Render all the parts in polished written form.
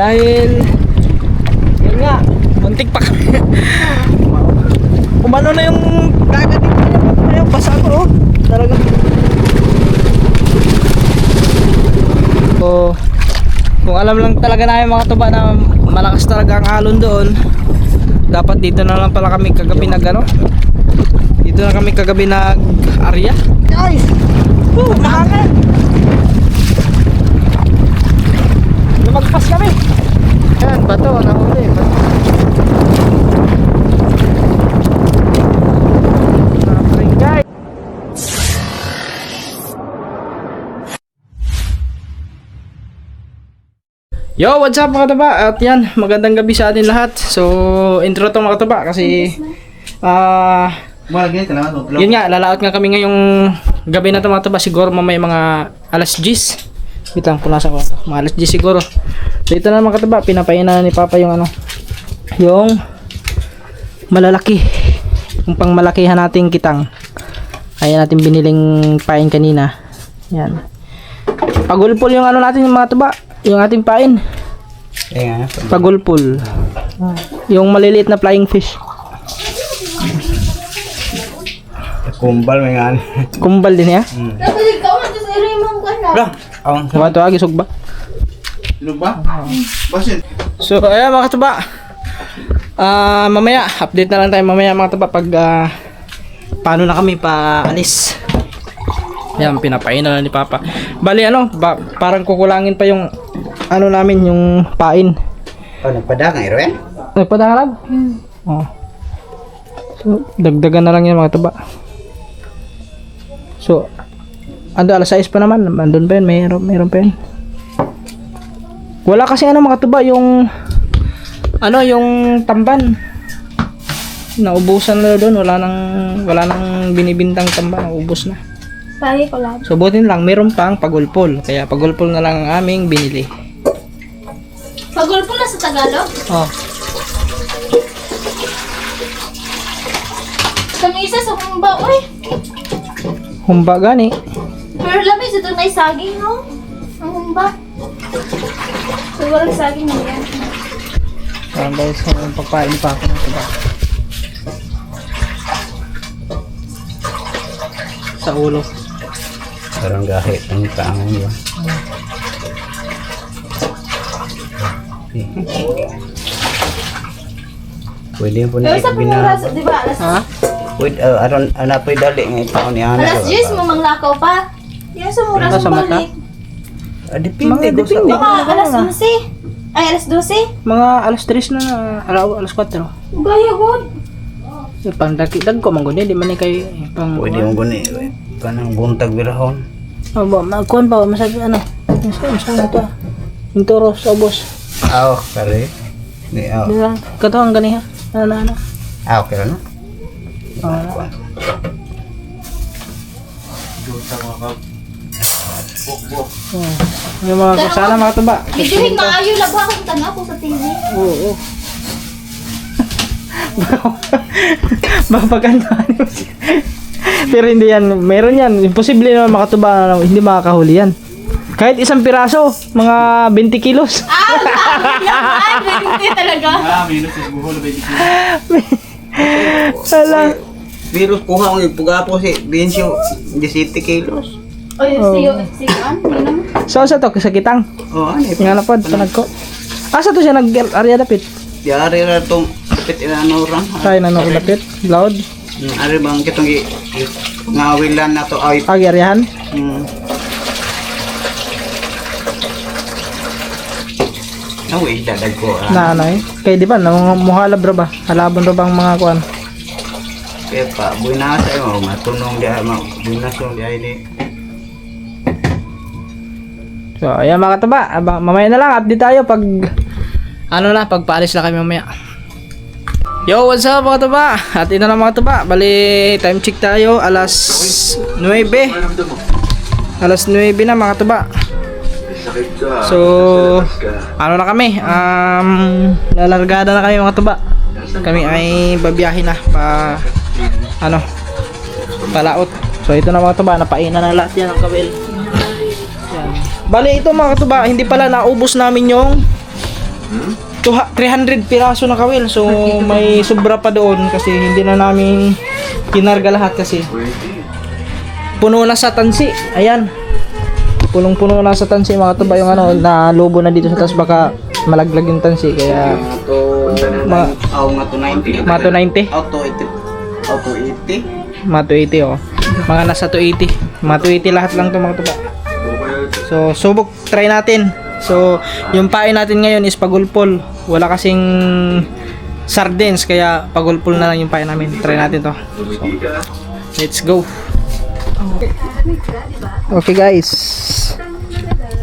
Dahil yun nga, muntik pa kami. Umano na yung dagat dito ngayon, basa ko, oh. Talaga. So, kung alam lang talaga namin mga tuba na malakas talaga ang alon doon, dapat dito na lang pala kami kagabi nag ano, dito na kami kagabi nag area. Guys, mahangin. Lumagpas kami. Ayan, bato, nahuli, bato. Guys. Yo, what's up mga taba? At yan, magandang gabi sa atin lahat. So, intro to mga taba kasi yun nga, lalaot nga kami ngayong gabi na to mga taba. Siguro mamaya mga alas 10. Wait lang, punasan ko. Mga alas 10 siguro. So, ito na mga taba, pinapainan ni Papa yung ano, yung malalaki, yung pang malakihan nating kitang. Kaya natin biniling pain kanina. Yan. Pagulpol yung ano natin yung mga taba, yung ating pain. Pagulpol. Yung maliliit na flying fish. Kumbal may nga. Kumbal din ya? Wato agi sugba. Ano ba? Basin. So ayan mga taba. Mamaya update na lang tayo mamaya mga taba pag paano na kami paalis. Yan, pinapainan na ni Papa. Bali ano, parang kukulangin pa yung ano namin, yung pain. Oh, nagpadang Irwin? Nagpadaharag? Oh. So, dagdagan na lang yan mga taba. So, ando alas 6 pa naman. Andun pa yun, mayroon pa yun. Wala kasi ano mga taba, yung ano, yung tamban. Naubusan na doon, wala nang binibintang tamban, naubos na. Pari ko lang. So butin lang, meron pang pagulpol. Kaya pagulpol na lang ang aming binili. Pagulpo na sa Tagalog? Oh. Kami isa sa humba, oy. Humba gani. Pero lamis ito na saging, no? Ang humba. So, walang saging na yan. Parang dahil sa pagpain pa ako ng tuba. Sa ulo. Parang gahit ang taangan yun. Pwede po Pero na sa pumuras, di ba? Ha? Pwede, pwede dali ng itaon ni Ana. Alas 10 mo manglakaw pa. Yan sa muras Sa mo mata? balik. Depende. Depende. Mga alas 11. Ay, alas 12. Mga alas 3 na, alas 4. Gaya god. Pang dag ko man gud di man ni kay pang Pwede mo guni. Kanang buntag birahon. Oh, ba magkuan pa masabi ano. Masama to. Yung toro sa ubos. Aw, kare. Ni aw. Di ba? Katuang gani ha. Ano. Aw, kaya no? Oh. Yung mga sana mga tuba. Videohin maayo lang ba kung tanga ko sa TV. Oo. Mapagandahan mo siya. Pero hindi yan, meron yan. Imposible naman makatuba, hindi makakahuli yan. Kahit isang piraso, mga 20 kilos. Hindi talaga. Minus is buhol 20 kilo. Wala. Virus kuha ang ipugapo si Bensyo 17 kilos. Oy, siyo an, minum. So, sa to, sa kitang. Oh, ano Nga na po, panag ko. Asa to siya nag-area dapit? Diari ra tong pit ano ran. Kaya na dapit, loud. Ari bang kitong ngawilan na to ay. Agi-ariahan. Awi dadag ko. Na ano eh. Kaya di ba, muhalab ra ba? Halabon ra bang mga kuan? Kaya pa, buinasa mo, matunong dia, buinasong dia ini. So, ayan mga kataba, mamaya na lang, update tayo pag ano na, pag paalis na kami mamaya. Yo, what's up mga kataba? At ito na mga kataba, bali time check tayo, alas 9. Alas 9 na mga kataba. So, ano na kami, lalargada na kami mga kataba. Kami ay babiyahin na pa, ano, palaot. So, ito na mga kataba, napainan na lahat yan ang kabel. Bali ito mga katuba, hindi pala naubos namin yung 300 piraso na kawil. So may sobra pa doon kasi hindi na namin kinarga lahat kasi puno na sa tansi. Ayan. Punong-puno na sa tansi mga katuba yung ano, na lobo na dito sa taas, baka malaglag yung tansi kaya Nga to 90. mga 290. Auto 80. Auto 80. Mga 280 oh. Mga nasa 280. Mga 280 lahat lang to mga katuba. So subok try natin. So yung pain natin ngayon is pagulpol. Wala kasing sardines kaya pagulpol na lang yung pain namin. Try natin to. So, let's go. Okay guys.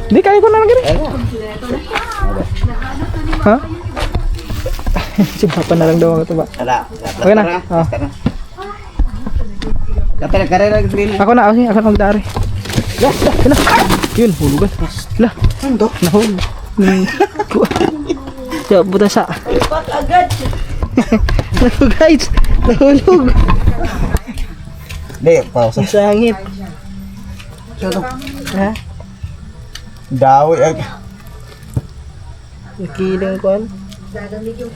Hindi kaya ko na lang ganun. Ha? Sigapan na lang daw mga tuba. Tara. Okay na. Oh. Karera green. Ako na, okay. Ako na magdari. Lah, lah. Yun, hulugan. Lah. Ano? Nahulog. Siya, buta sa. Agad. Nahulog guys. Nahulog. Di, pausa. Sangit. Ha? Dawi ag. Nakilang ko ano?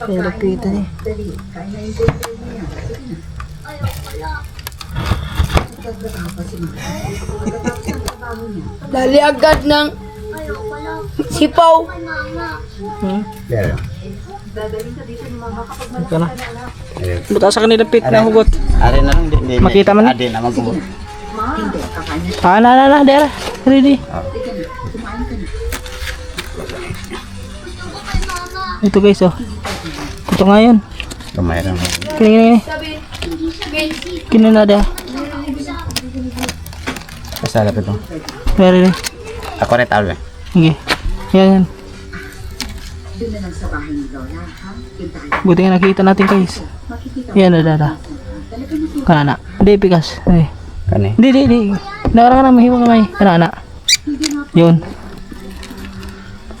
Nilapitan eh. Dali agad ng sipaw. Pero. Ito na. Buta sa kanila pit na hugot. Ari na lang di. Makita man eh. Adi na magubot. Na, dera. Ready. Ito guys oh. Ito nga yun. Kamay lang. Kini. Kini na da. Kasala pa to. Ready. Ako rin tawag. Sige. Yan. Buti nga nakita natin guys. Yan na da. Kana. Hindi pikas. Kani. Hindi. Nakarang ka na mahiwa kamay. Kana. Yun.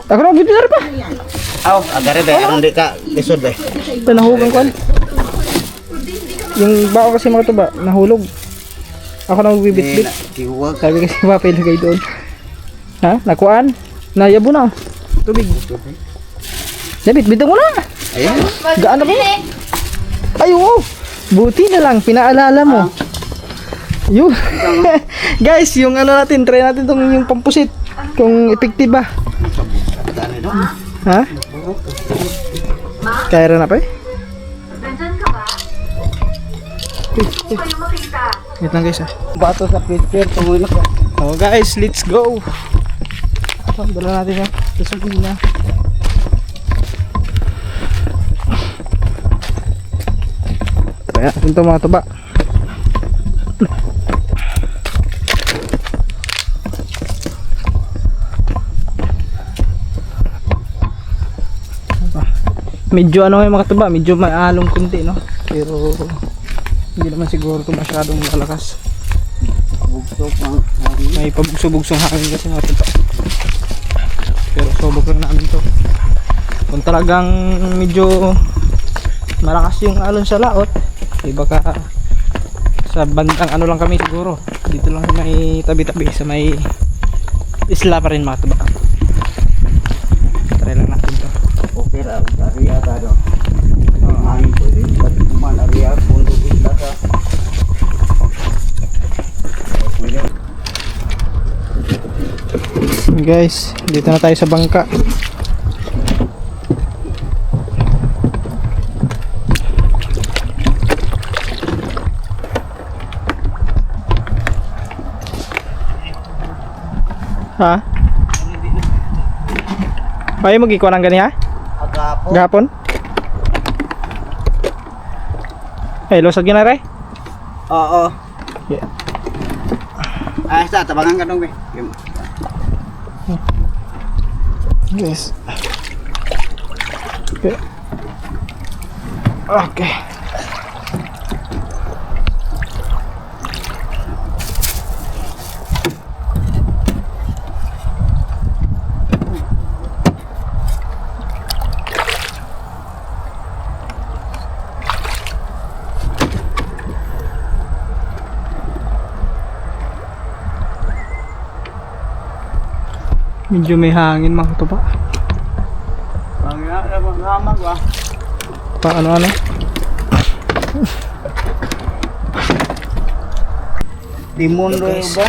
Ako na bibitar pa. Aw, agare be, aron di ka lisod be. Nahugan ko. Yung bao kasi mga tuba, nahulog. Ako na magbibit-bit. Kiwag. Sabi kasi Papa ilagay doon. Ha? Nakuan? Nayabo na. Tubig. David, bitaw mo na. Ayun. Gaan na ba? Ay, wow. Buti na lang, pinaalala mo. Yun. Guys, yung ano natin, try natin tong yung pampusit. Kung effective ba. Ha? Kaya na pa eh. Wait lang guys ah. Bato sa picture, tumuloy ka. Oh guys, let's go. Dala natin yan. Tusugin na. Try natin ito mga tuba. Medyo ano yung mga tuba, medyo maalong kunti no. Pero hindi naman siguro ito masyadong malakas. Bugso pang. May pabugso-bugsong hangin kasi mga tuba. Pero subok lang namin to. Kung talagang medyo malakas yung alon sa laot, eh baka sa bandang ano lang kami siguro. Dito lang sa may tabi-tabi, sa may isla pa rin mga tuba. Try lang natin to. Okay ra, area ta do. Ang pwede pati kuman area pundo kita ka. Guys, dito na tayo sa bangka. Ha? Ay, magikuha ng gani ha? Agapo. Gapon? Ay, lusag yun na rin? Oo. Yeah. Ay, sa tabangan ka dong be. Yes. Okay. Okay. Medyo may hangin mga tuba. Ang ramag ba? Paano ano? Timon do Guys. ba?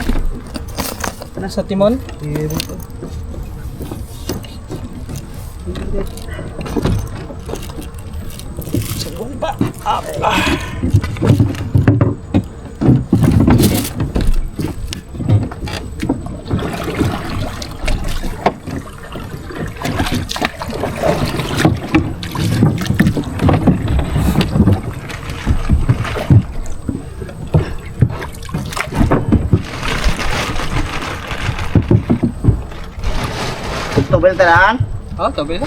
Nasa timon? Pero to. Sa gumba. Ito ba yung talaan? Oh, tabi na.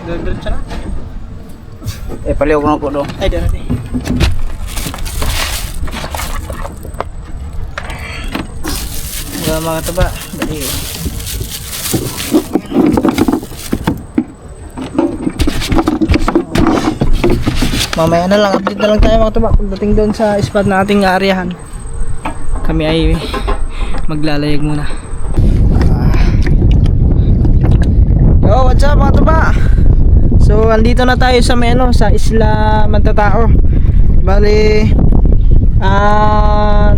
Diretso na. Paliw ko na ko do. Ay, dito. Mga taba. Dali. Mamaya na lang, update na lang tayo mga taba pagdating doon sa spot na ating aaryahan. Kami ay maglalayag muna. Yo, what's up mga taba? So, andito na tayo sa may ano, sa Isla Mantatao. Bali,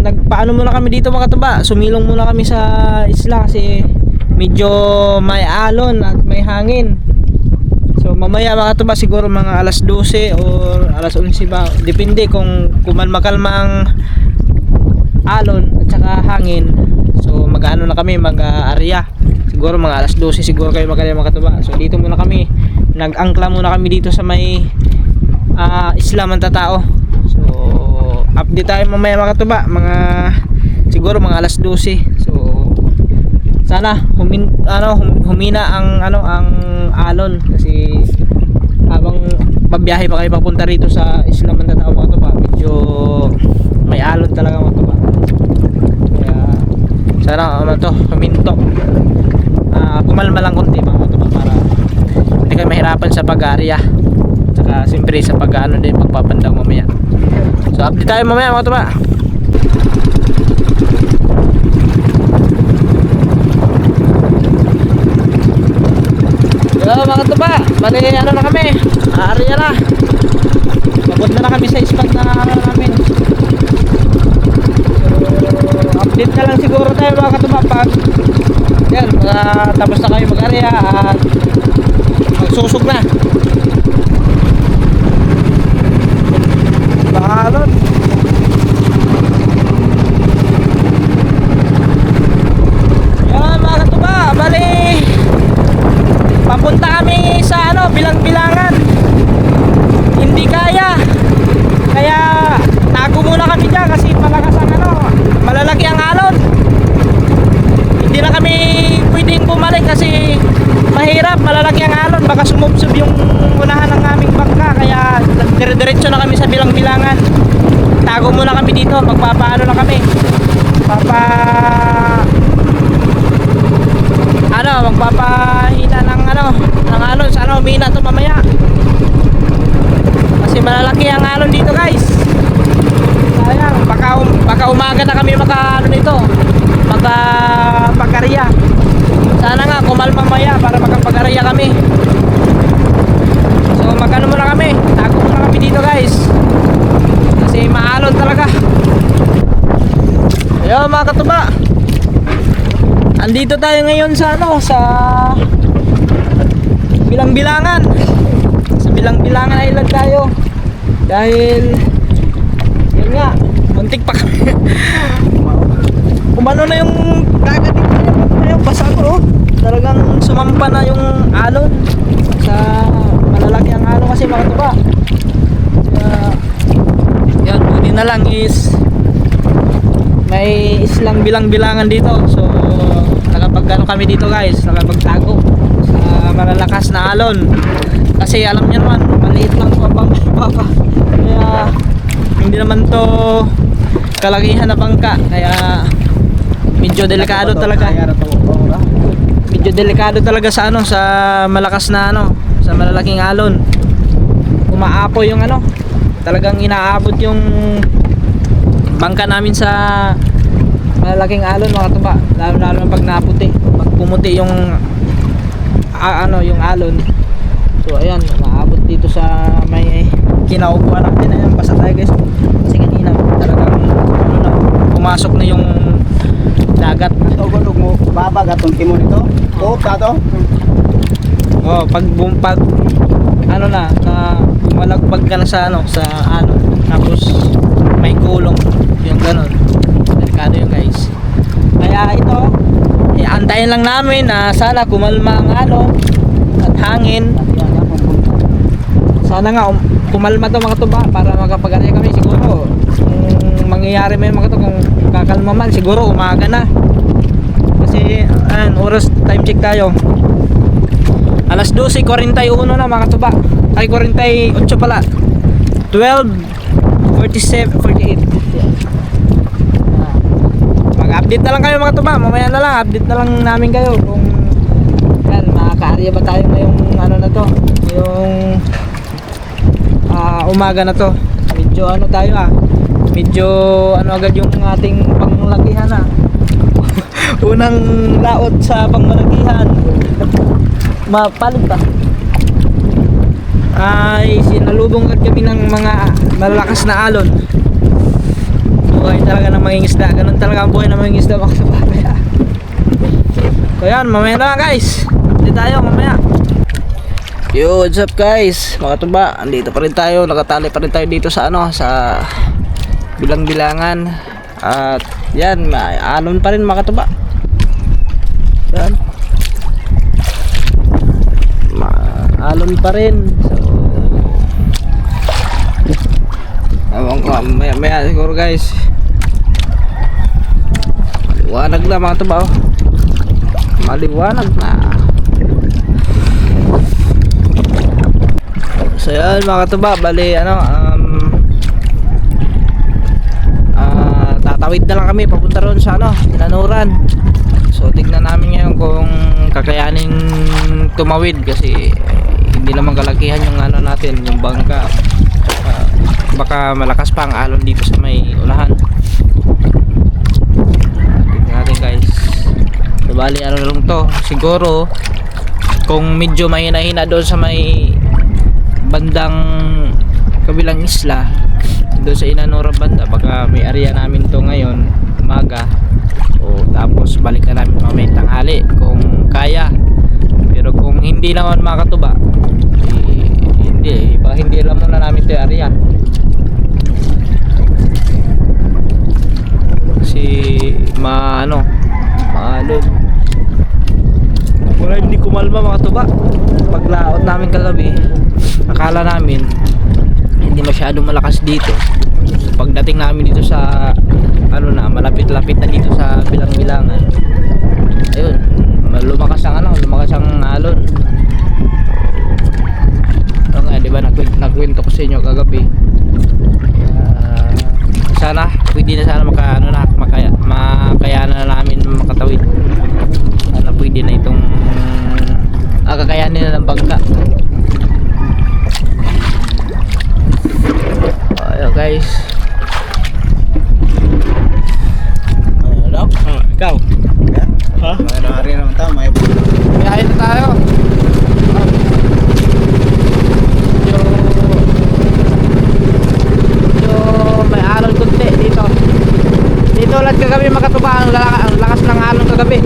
nagpaano muna kami dito mga taba. Sumilong muna kami sa isla kasi medyo may alon at may hangin. So, mamaya mga taba siguro mga alas 12 or alas 11 ba. Depende kung kumalma-kalma ang alon at saka hangin. So, mag-ano na kami, mag-area. Siguro mga alas 12 siguro kayo magaling mga katuba. So dito muna kami, nag-angkla muna kami dito sa may Isla Mantatao. So update tayo mamaya mga katuba, mga siguro mga alas 12. So sana humina ang ang alon kasi habang pabiyahe pa kayo papunta rito sa Isla Mantatao mga katuba, medyo may alon talaga mga katuba. Kaya sana huminto. Kumalma lang konti mga katuba para hindi kayo mahirapan sa pag-aarya, saka siyempre sa pag-ano din pagpapandaw mamaya. So update tayo mamaya mga katuba. Hello mga katuba, bali ano na kami, aarya na, papunta na kami sa spot na ano namin. So update na lang siguro tayo mga katuba pag yan, tapos na kami mag-area at magsusog na. Bahalot. Yan mga katuba, bali papunta kami sa bilang-bilangan. Hindi kaya tago muna kami dyan kasi malakas ang malalaki ang alon. Hindi na kami pwedeng bumalik kasi mahirap, malalaki ang alon, baka sumubsob yung unahan ng aming bangka, kaya dire-diretso na kami sa bilang-bilangan. Tago muna kami dito, magpapaano na kami, magpapahina ng alon sa humina to mamaya kasi malalaki ang alon dito guys. Sayang, baka umaga na kami pag-arya. Sana nga kumalma maya para makapag-arya kami. So magano muna kami, tago muna kami dito guys kasi maalon talaga. Ayun mga katuba, andito tayo ngayon sa sa Bilang-Bilangan. Sa Bilang-Bilangan Island tayo dahil yun nga, muntik pa kami. Umano na yung dagat dito, yung basa ko, talagang sumampa na yung alon sa malalaki ang alon kasi mga katuba. Kaya yan, buti na lang is may islang bilang-bilangan dito. So nakapag kami dito guys, nakapagtago sa malalakas na alon kasi alam niyo naman maliit lang po ang bangka, kaya hindi naman to kalakihan na bangka, kaya medyo delikado talaga. Medyo delikado talaga sa sa malakas na sa malalaking alon. Umaapoy yung talagang inaabot yung bangka namin sa malalaking alon mga tuba, lalo pag naputi, pag pumuti yung yung alon. So ayan, maabot dito sa may kinaupuan natin. Ayan, basa tayo guys. Kasi kanina talagang ano na, pumasok na yung dagat. Ito gulog mo, babag atong timon ito. Tuta to. Oh, pag ano na malagpag ka na sa sa ano, tapos may gulong yung ganun. Delikado yun guys. Kaya ito, antayin lang namin na sana kumalma ang alon at hangin. Sana nga kumalma to mga tuba para makapag-arya kami. Siguro mangyayari may mga to kung kakalma man, siguro umaga na. Kasi oras, time check tayo. Alas 12:41 na mga tuba. Ay 48 pala. 12:47, 48. Mag-update na lang kayo mga tuba. Mamaya na lang, update na lang namin kayo kung yan, makaka-area ba tayo ngayong ano na to. Yung umaga na to. Medyo ano tayo medyo ano agad yung ating panglakihan unang laot sa pangmalakihan. Mapalit pa ay sinalubong agad kami ng mga malalakas na alon. Buhay talaga ng mangingisda. Ganun talaga ang buhay ng mangingisda mga kapapaya. So yan, mamaya na lang guys. Update tayo mamaya. Yo, what's up guys? Mga tuba, andito pa rin tayo. Nakatali pa rin tayo dito sa sa bilang-bilangan. At yan, alon pa rin mga tuba. Yan, alon pa rin. So maya siguro guys, maliwanag na mga tuba. Maliwanag na. So yan mga tuba, bali tatawid na lang kami papunta ron sa Inanuran. So tignan namin ngayon kung kakayanin tumawid kasi hindi naman kalakihan yung natin, yung bangka. Baka malakas pa ang alon dito sa may unahan. Tignan natin guys. So bali lang to, siguro kung medyo mahina-hina doon sa may bandang kabilang isla doon sa Inanuran banda, baka may area namin to ngayon umaga. O tapos balikan namin mamaya tanghali kung kaya. Pero kung hindi naman makatuba, hindi alam muna namin ito yung area. Kasi maalon. Wala, hindi kumalma mga tuba. Paglaot namin kagabi, akala namin hindi masyadong malakas dito. Pagdating namin dito sa malapit-lapit na dito sa bilang-bilangan, ayun, lumakas ang alon. Di ba nagkwento ko sa inyo kagabi, sana pwede na sana makayanan na namin makatawid. Sana pwede na itong kakayanin na ng bangka. Ayun guys. Ikaw? Ha? May naman tayo, may Biyahe na tayo. May alon kunti dito. Dito ulit kagabi makatuba, ang lakas ng alon kagabi.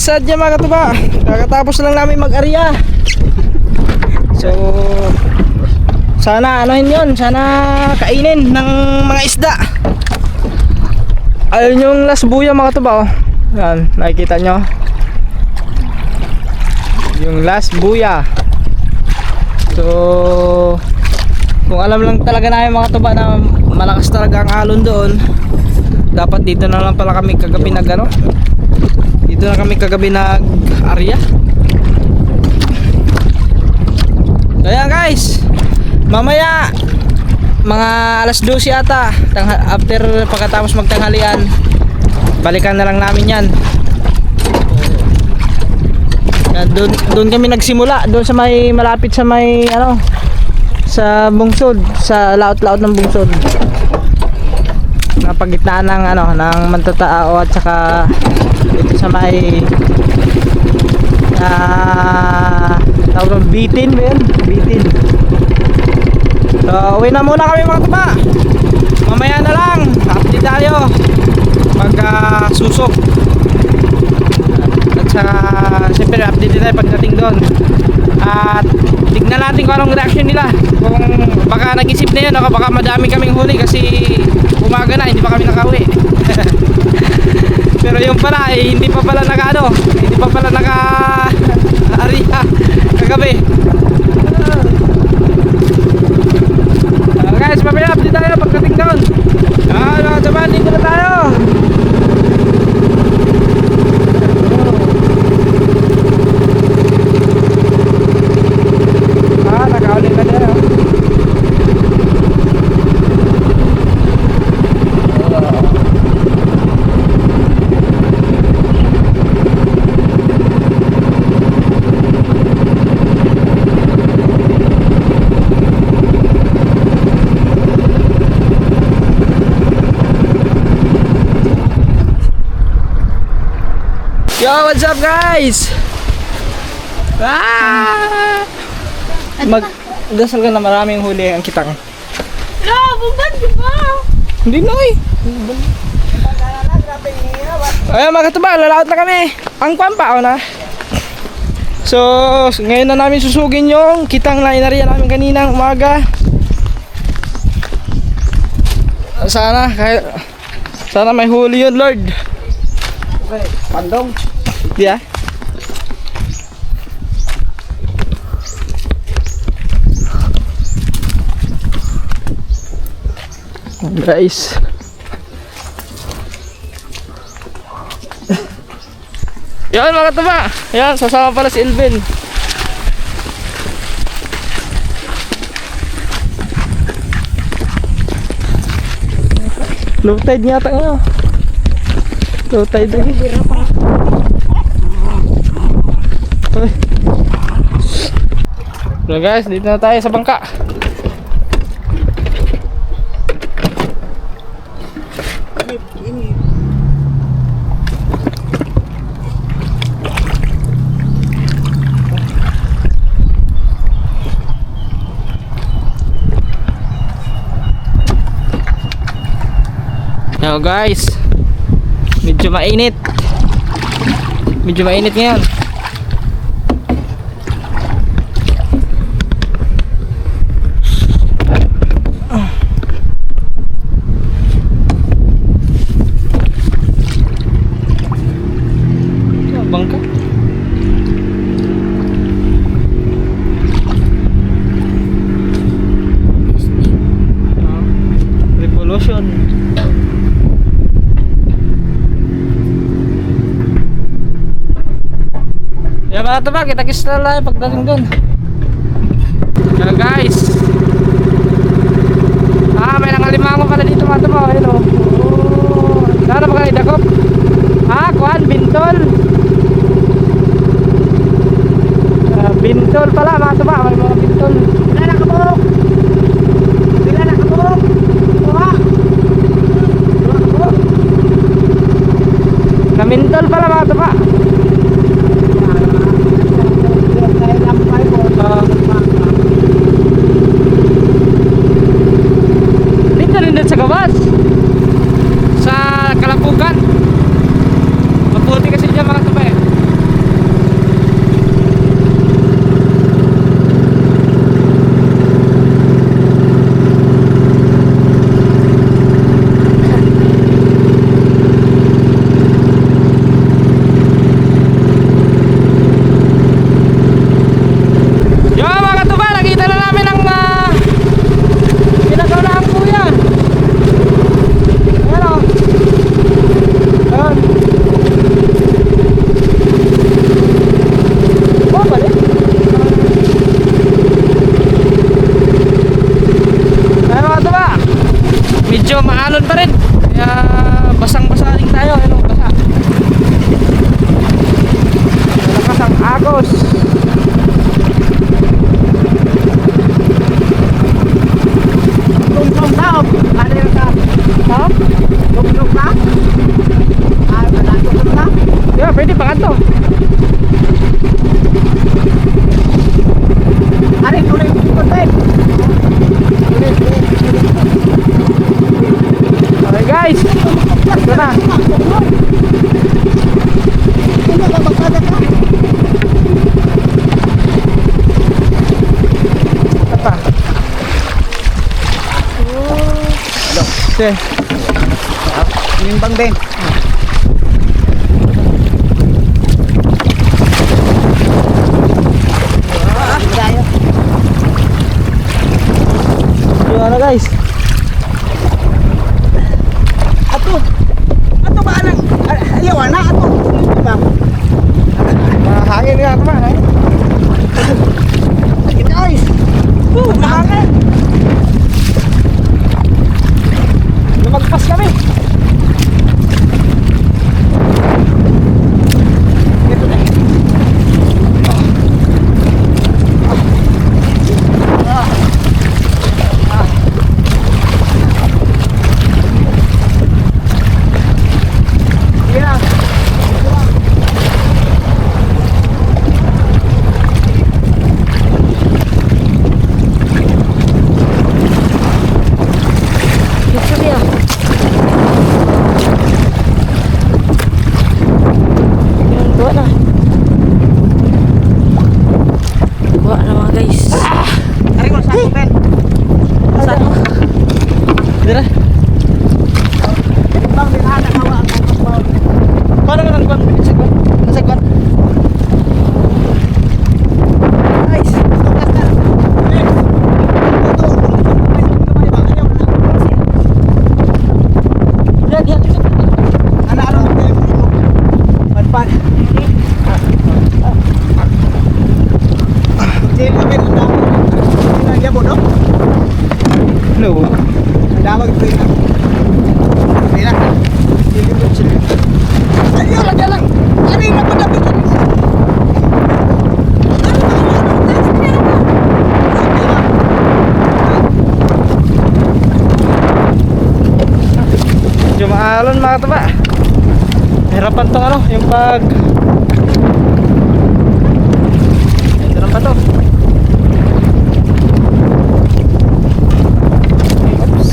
sadya mga katuba, kakatapos lang namin mag-area. So sana anuhin yun, sana kainin ng mga isda. Ayun yung lasbuya mga katuba, oh. Yan, nakikita nyo yung lasbuya. So kung alam lang talaga namin mga katuba na malakas talaga ang alon doon, dapat dito na lang pala kami kagabi nag ano, dito na kami kagabi nag area. Kaya guys, mamaya mga alas 12 ata, after pagkatapos magtanghalian, balikan na lang namin yan. Doon kami nagsimula, doon sa may malapit sa may ano, sa bungsod, sa laot-laot ng bungsod, na pagitnaan ng ano, ng Mantatao at saka dito sa may tawag ng bitin ba yun? Bitin. So uwi na muna kami mga tuba, mamaya na lang update tayo pag susok. At saka siyempre update tayo pagdating doon, at tignan natin kung anong reaction nila, kung baka nag-isip na yun, baka madami kaming huli kasi umaga na, hindi pa kami nakauwi. Pero yung pala hindi pa pala hindi pa pala naka-area kagabi. Guys, mamaya update tayo pagdating doon. Mga jaman, dito na tayo. Nakaulit na din, oh. Yo, what's up guys? Magdasal ka na maraming huli ang kitang. No, bubad di ba? Hindi na eh. Ayun mga katuba, lalaot na kami. Ang pampa na. So ngayon na namin susugin yung kitang na inariya namin kaninang umaga. Sana may huli yun, Lord. Okay, pandong. Yeah. Guys, yan mga katuba, yan sasama pala si Elvin. Low tide niya ata ngayon. Low tide lagi. So guys, dito na tayo sa bangka. Yo guys, medyo mainit ngayon. Bangka. Revolution. Ya mga tuba, kita-kits na lang pagdating doon. Hello guys. May nangalimango pala dito mga tuba. Ayun o. Saan ba kayo dakop? Kuhan, bintol. Bintol pala mga tuba, may mga bintol. Wala na kabuk. Namintol pala mga tuba. Dito rin sa gawas, sa Kalapugan. Mabuti kasi dyan mga tuba eh. pwede pangatlo. Ari, tuloy ko tayo. Okay guys, ito na. Ito pa. Okay. Yung bang din. Yun na guys. Ato ba anak? Ayaw na ato. Mahangin nga ito ba? Guys. Mahangin. Lumagpas kami. Ito na. Yeah. Ito dia. Yan, buwa na. Buwa na mga guys. Ari ko sa Ben. Saan mo? Dira. Bang din ana hawa ang Paano ka nang kwan? Nasa kwan? guys. Yan, yan. Ano kayo mo? Panpan. Sino kami na? Lagi mo no? No. Dawag ko ina. Ina. Sino ko sila? Ayaw lang lang. Ari na pa dapat. Medyo maalon mga taba. Hirapan tong ano, yung pag Hirapan pa to. Oops.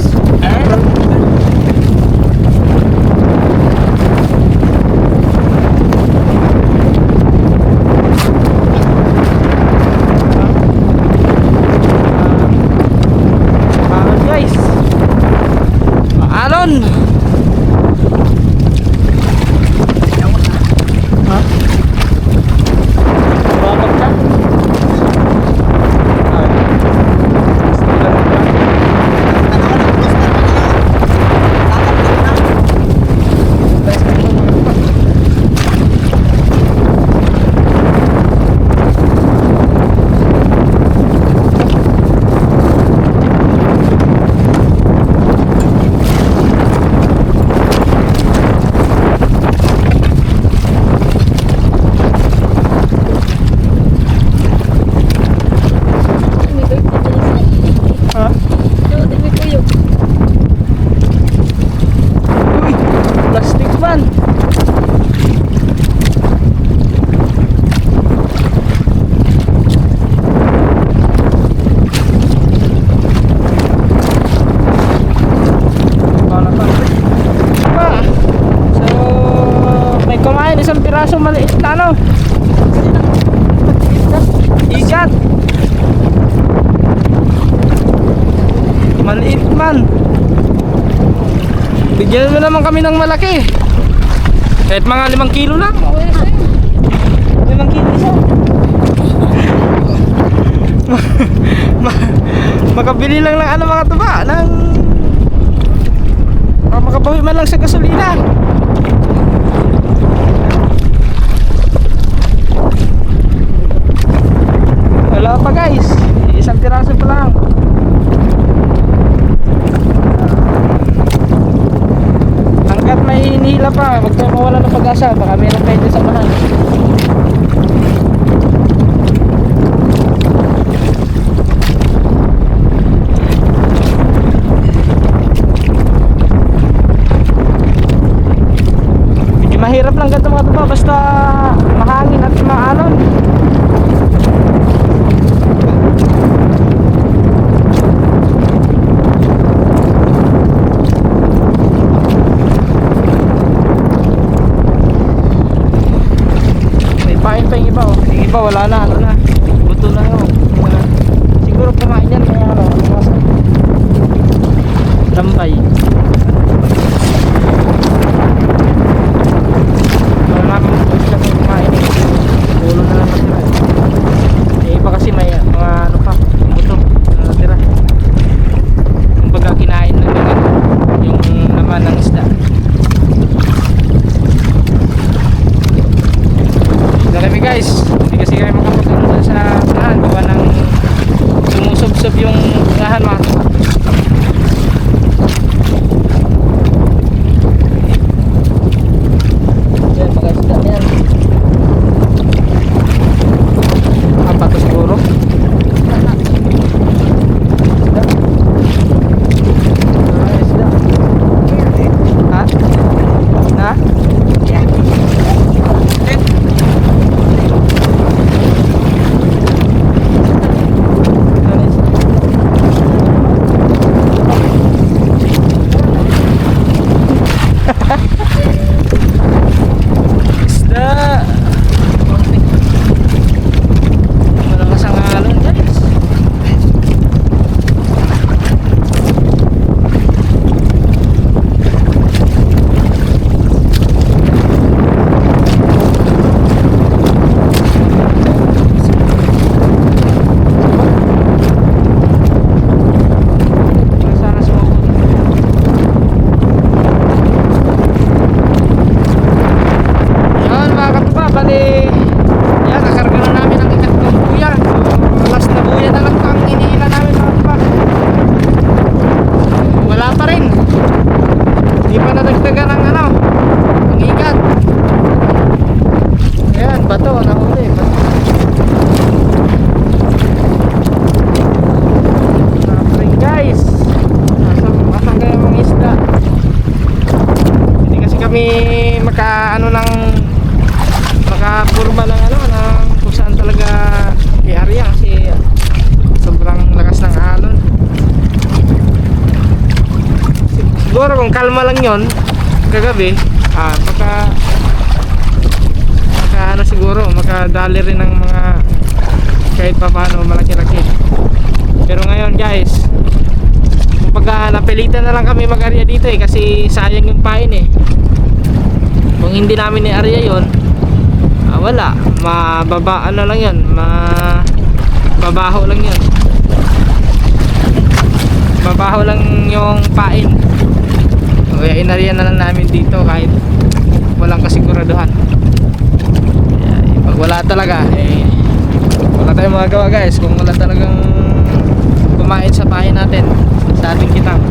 Maalon guys. Maalon. Ha? Babag ka? Ay. Ha? Uy, plastic man. So, may kumain isang piraso maliit na ano. Ikat. Maliit man. Bigyan mo naman kami ng malaki. Kahit mga 5 kilo lang. Okay na sa'yo. 5 kilo isa. Makabili lang ng ano mga tuba ng makabawi man lang sa gasolina. Wala pa guys. Isang piraso pa lang. Hanggat may hinihila pa, huwag tayo mawala ng pag-asa. Baka meron kayo din sa mahal. Medyo mahirap lang ganito mga tuba. siguro basta mahangin at maalon. May pain pa yung iba oh. Yung iba wala na, ano na. Buto na yun. Siguro kumain yan kaya ano, tambay. Wala naman po siya kung kumain eh. Ulo na lang natira eh. Yung iba kasi may mga ano pa, buto na natira. Kumbaga kinain lang yung laman ng isda. Kami guys, hindi kasi kami makapunta sa unahan gawa ng sumusob-sob yung unahan mga tuba. Yan, mga isda yan. Apa to siguro? Isda. Ha? Ha? Isda. Malakas ang alon guys. Sana sumabot. Yan mga katuba, bali yan, nakarga na namin ang ikatlong buya. Last na buya na lang ang iniila namin mga katuba. Wala pa rin. Di pa nadagdagan ng ano, ang ikat. Ayan, bato, nahuli, bato. Wala pa rin guys. Asan kaya mga isda? Hindi kasi kami maka-ano ng makapurba ng ano ng kung saan talaga i-area kasi sobrang lakas ng alon. Siguro kung kalma lang yon kagabi maka ano siguro makadali rin ng mga kahit pa paano malaki-laki. Pero ngayon guys, kumbaga napilitan na lang kami mag-area dito eh kasi sayang yung pain eh. Kung hindi namin i-area yon, wala, mababa ano lang yan, mababaho lang yan, mabaho lang yung pain. Kaya inariyan na lang namin dito kahit walang kasiguraduhan. Pag wala talaga wala tayong magagawa guys kung wala talagang kumain sa pain natin sa ating kitang.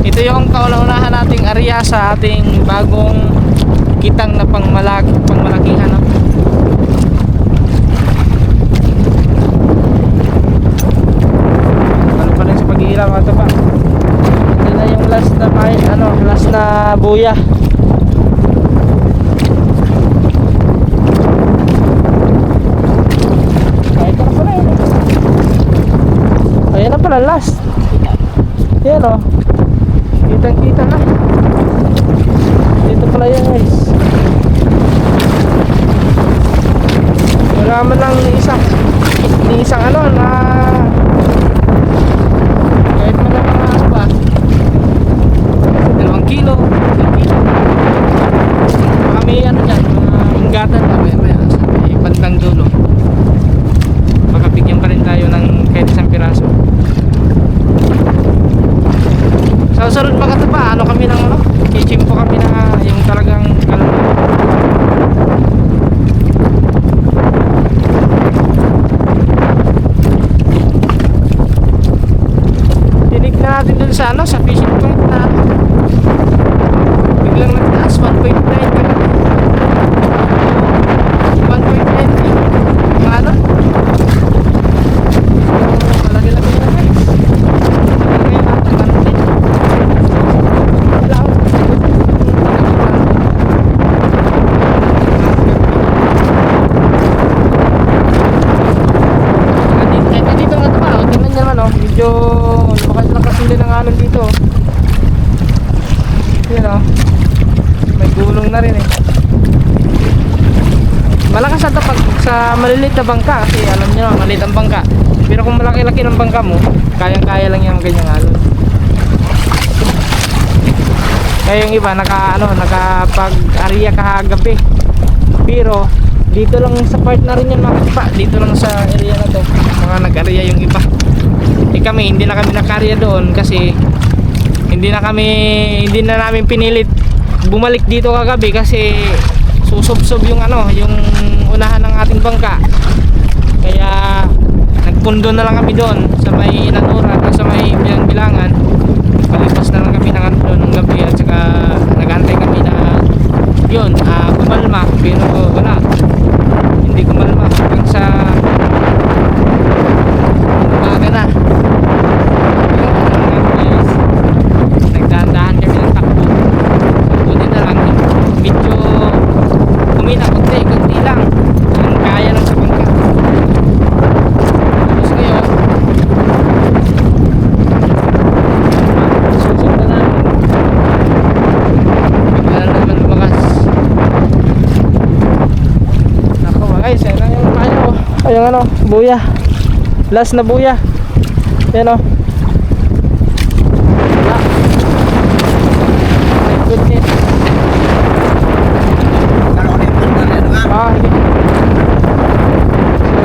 Ito yung kauna-unahan nating area sa ating bagong kitang na pangmalakihan. No? Ano pa rin sa pag-iilaw mga tuba. Ito na yung last na last na buya. Ito na pala yun. Ayan na pala last. Yan o. Kitang-kita na. Dito pala yan guys. Wala man lang ni isang ano na kahit man lang mga ano ba 2 kilo 3 kilo baka may ano dyan mga inggatan pa may bandang dulo baka bigyan pa rin tayo ng kahit isang piraso. Sa sunod mga katuba, ano kami ng ano? Kichimpo kami na yung talagang tinig natin dun sa ano, sa fishing point na ano. Biglang nagtaas 1.9 ka na. 1.9 mga ano? Malaki-laki na guys. Ngayon natin ano din. na rin eh. Malakas ata pag sa maliliit na bangka kasi alam niyo na maliit ang bangka. Pero kung malaki-laki ng bangka mo, kayang-kaya lang yung ganyang alon. Kaya yung iba nakapag-area kahagabi. Pero dito lang sa part na rin yan mga katiba. Dito lang sa area na to mga nag-area yung iba. Kami hindi na kami nag-area doon kasi hindi na namin pinilit bumalik dito kagabi kasi susob-sob yung yung unahan ng ating bangka. Kaya nagpundo na lang kami doon sa may Inanura at sa may Bilangan. Palipas na lang kami ng doon ng gabi at saka nag-antay kami na yun, kumalma pero wala, hindi kumalma hanggang sa umaga na. Nagdahan-dahan kami ng takbo. Buti na lang medyo kumina konti lang ang kaya lang sa bangka. Tapos ngayon susunod na namin bigla na naman lumakas. Nako mga guys, yan lang yung kayo. Ayun buya, last na buya yan goodness. Sige.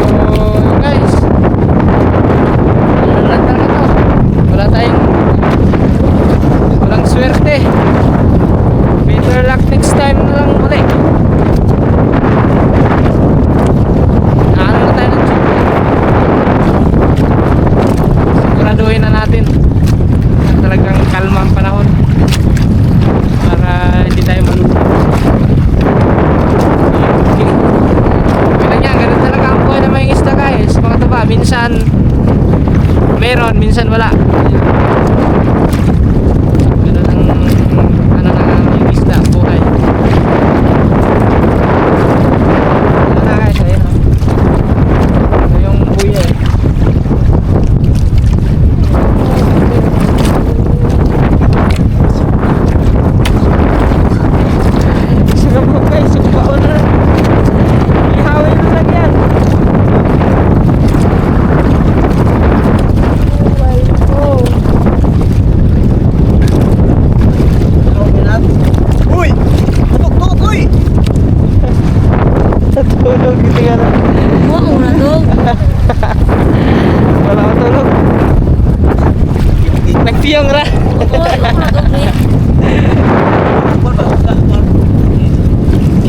So guys, wala talaga to. Walang swerte. Better luck next time na lang ulit. Ano na tayo ng jeep. Siguraduhin na natin na talagang kalma ang panahon para hindi tayo malulog. Ganun talaga ang buhay na may isda guys mga taba. Minsan meron, minsan wala. Ganun ang na may isda buhay. Ganun na guys, ayun ito yung buya eh. Sigabog guys, sigabog na. Ihawin mo lang yan. Oh Uy! Tutok, uy! tulog gitu nga na. Oo, natog. Wala ko tulog. Nagpiyong ra. Oo, natog eh.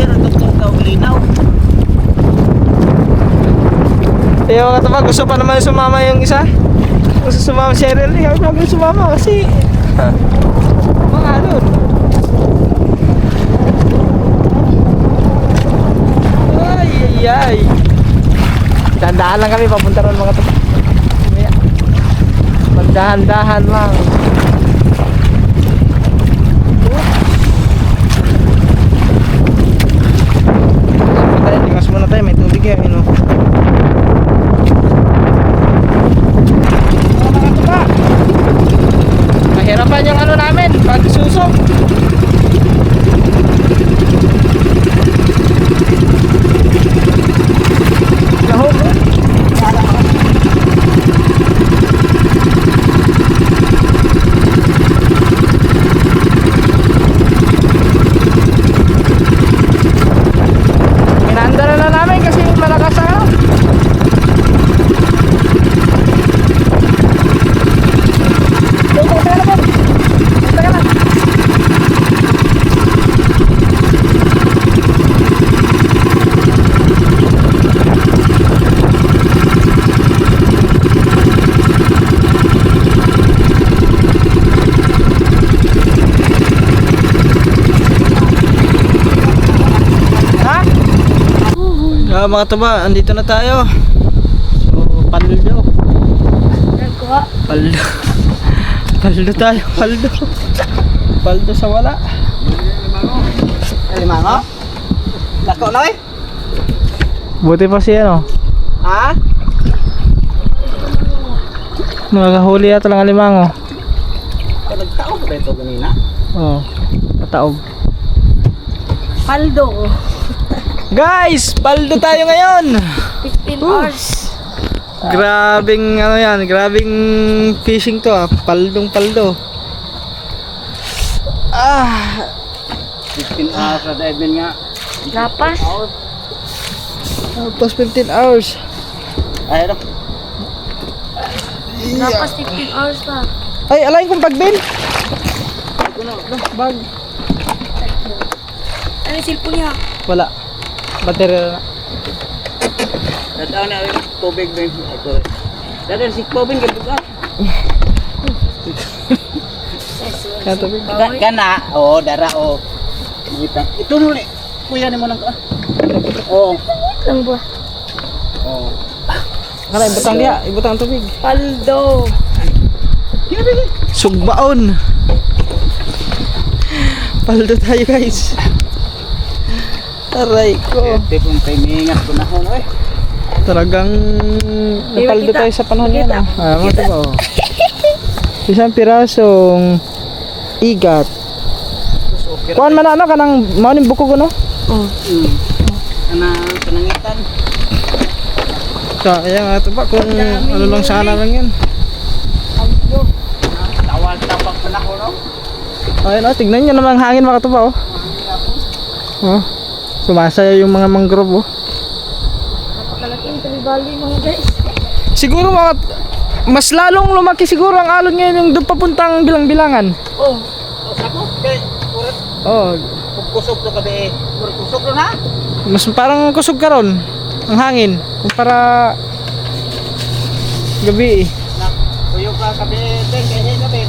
Yan ang tuktok daw linaw. Kaya mga taba, gusto pa naman sumama yung isa. Gusto sumama si Cheryl. Kaya ko lang sumama kasi mga alon. Ay. Dahan-dahan lang kami papunta ron mga taba. Mamaya. Magdahan-dahan lang. Tingas muna tayo, may tubig yan, mga taba. Mahirapan yung namin, pag-susok. Lahok. Minanda na namin kasi malakas ang mga taba, andito na tayo. So, paldo. Nagkuha. Paldo tayo, paldo. Paldo sa wala. Limango? Lako na eh? Buti pa siya Ha? Nakahuli yata lang alimango. Nagtaog ba ito ganina? Oo, pataog. Paldo. Guys, paldo tayo ngayon. 15 hours. Grabing ano yan, grabing fishing to ah. Paldong paldo. 15 hours na diving nga. Lapas. Tapos 15 hours. Ay, ano? Lapas 15 hours pa. Ay, alayin kong pagbin. Bag. Ano yung cellphone niya? Wala. Baterya na. Dadaan na yung tubig din. Ito. Dadaan si tubig ka buka. Kaya tubig. Kana. Oo, dara o. Ito mo ni. Kuya ni mo nang ka. Oo. Ang ba? Oo. Kala, ibutang niya. Ibutang ang tubig. Paldo. Sugbaon. Paldo tayo guys. Aray ko. Ito kung timingat ko na ho. Talagang napaldo kita. tayo sa panahon yan. Kita. Mga diba, oh. Isang pirasong igat. Kuhan man ano kanang mauning bukog ano? Oh. Panangitan. Kaya nga ito ba kung ano lang sana lang yan. Tawag tapang pa na ho, no? Ayun oh, tignan nyo naman ang hangin mga katuba oh. Oh. Sumasaya yung mga mangrove oh. Napakalaki yung Tribali mga guys. Siguro mga mas lalong lumaki siguro ang alon ngayon yung doon papuntang bilang-bilangan. Oh. Sako, kay kurat Oh, kusog to kabe. Kusog to na. mas parang kusog karon ang hangin kumpara gabi eh. Na, kuyo ka kabe, ten kay kabe.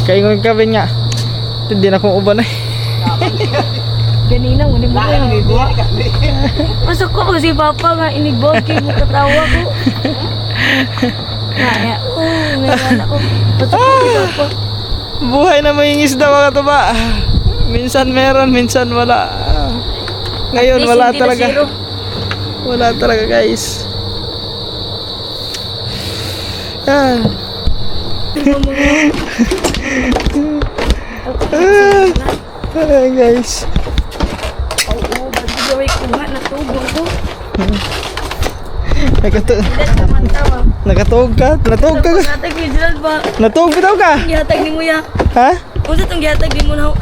Kaingon kami nga. Hindi na akong uban eh. Ganina mo ni mo Lain ni na. kabe. Masok ko si Papa nga inibog kay mo katawa ko. Kaya, may wala ko. Masok ko si Papa. Buhay na may isda mga tuba. Minsan meron, minsan wala. Ngayon At least wala hindi na talaga. zero. Wala talaga guys. Ah. Ah, guys. Oo, bago gawin ko nga, natubong ko. Nakatuog ka? Natug ka? Gihatag ni Gerald ba? Natug bitaw ka? Gihatag ni mo ya. Ha? Kung sa itong gihatag ni mo na.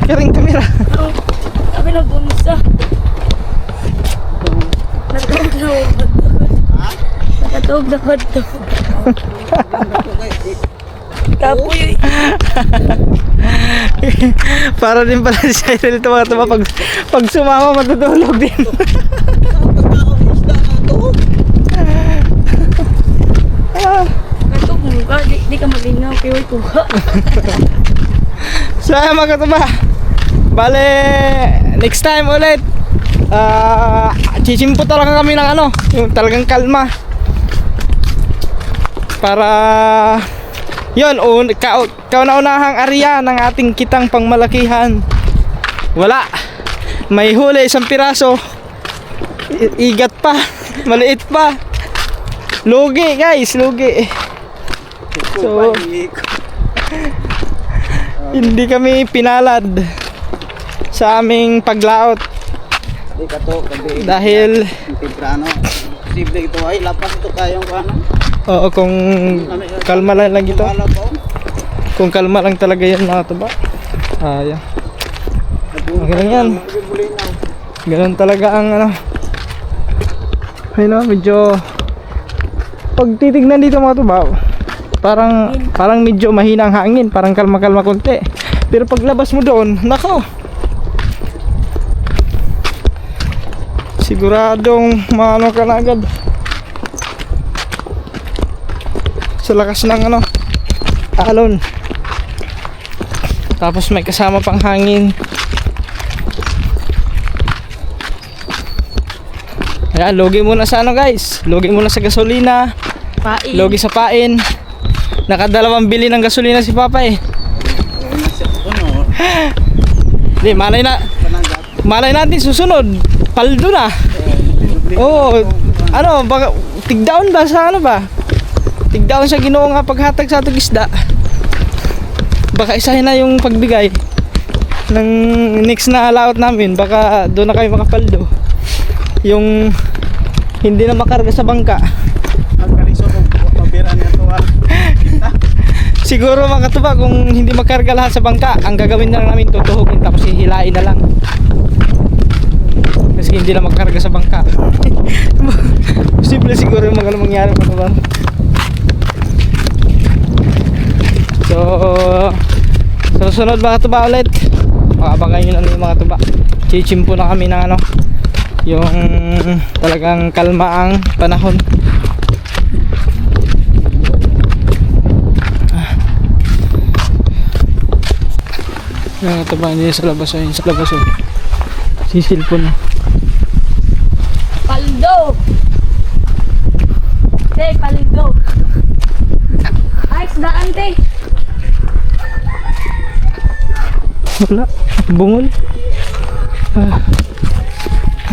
Karing kamera. Oo. Sabi na bonus ah. Natubog na ako. Natubog na ako. Tapo yun. Para din pala si Cyril ito mga tuba. Pag sumama matutulog din. Natubog ka. Di ka malingaw. Kaya kuha. So mga katuba, bale next time ulit chichimpo talaga kami ng ano, yung talagang kalma para yun, kauna-unahang area ng ating kitang pangmalakihan. Wala, may huli isang piraso, igat pa, maliit pa, lugi guys, lugi. So hindi kami pinalad sa aming paglaot Di ka to kabe. dahil Temprano. Posible ito ay lapas ito kayang ano. oo, kung kalma lang ito, Wala pa. kung kalma lang talaga yan mga tuba. Yan. Okay lang yan. Ganun talaga ang ano. Ayun, medyo pag titignan dito mga tuba, parang medyo mahina ang hangin, parang kalma-kalma konti. Pero paglabas mo doon, nako, siguradong maano ka na agad sa lakas ng ano, alon. Tapos may kasama pang hangin. Ayan, logi muna sa ano guys, logi muna sa gasolina, Pain. logi sa pain. Nakadalawang bili ng gasolina si Papa eh. Di, malay natin susunod, paldo na. Oo, ano, baka, tigdaon ba sa ano ba? Tigdaon sa Ginoo nga paghatag sa atong isda. Baka isahin na yung pagbigay. ng next na layout namin, baka doon na kayo makapaldo. Yung hindi na makarga sa bangka. Magkaliso kung mabira niya to. Siguro mga katuba, kung hindi makarga lahat sa bangka, ang gagawin na lang namin tutuhugin tapos hihilain na lang. Kasi hindi na makarga sa bangka. Posible siguro yung mga mangyari mga katuba. So, susunod mga katuba ulit. Makabangan nyo na yung mga katuba. Chichimpo na kami ng ano, yung talagang kalmaang panahon. Yung taba niya sa labas, ayun sa labas, oh. Sisilpon na. Paldo! Te, paldo! Ay, daan, te! Wala, bungol.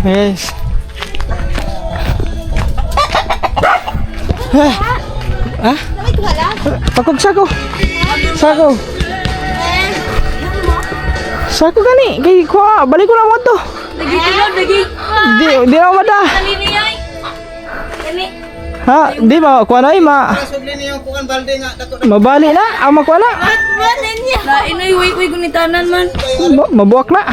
Yes. Nakit ka lang? Pakog sako. Sako. Sako gani, kay kuha, balik ko lang mo to. Lagi tulog, lagi! Di na mada. Dali niya ay! Dali! Ha, di ba kuha na Sudli niya yung pukan balde nga. Dako mabali na, ama kuha na. Batin niya! Lain ay, uy, gunitanan man! Mabuak na.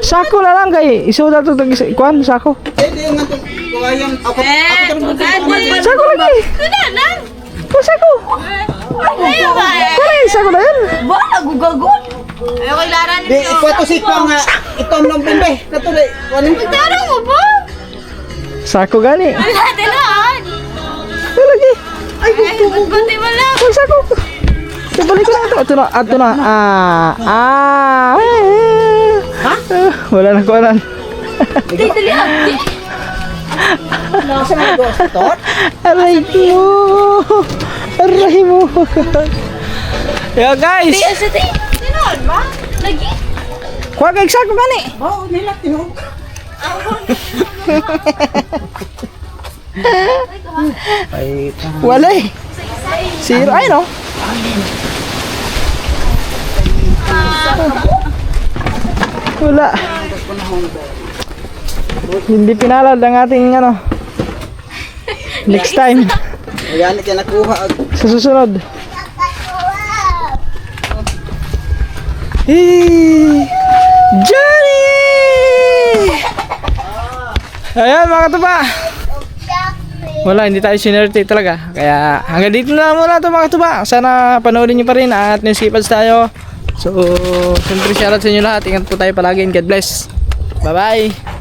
Sako na lang kay isuda to kuan sako. Hindi yung nga kuwayang ako. Sako lagi. Kudanan! Kuha sako. Ayaw ba eh? Kuha sako na yan. Ba, nagugagon! Ayaw kay Lara Di ikwato si pa nga itom ng bimbe. Katuloy. Kunin. Magtaro mo ba? Sako gani. Wala, tilaan! Lagi. Ay, gugugunti mo lang! Kuha sako. Balik ko lang ito. Ito na. Ito na. Wala na kuhanan. Di, dali, abdi! Nasa mga gusto. Aray mo. Aray mo. Yo guys. Di, asa ti? Tinoon ba? Lagi? Kuha kay sako gani. Oo, nila tinog. Ay, Wala eh. Zero. Ay no. Wala. Hindi pinalad ang ating ano. Next time. ayan kaya nakuha. Sa susunod. Hey, Johnny! Ayan mga katuba. Wala, hindi tayo sinerte talaga. Kaya hanggang dito na lang muna ito mga katuba. Sana panoorin nyo pa rin at nasipads tayo. So, siyempre shoutout sa inyo lahat. Ingat po tayo palagi and God bless. Bye bye!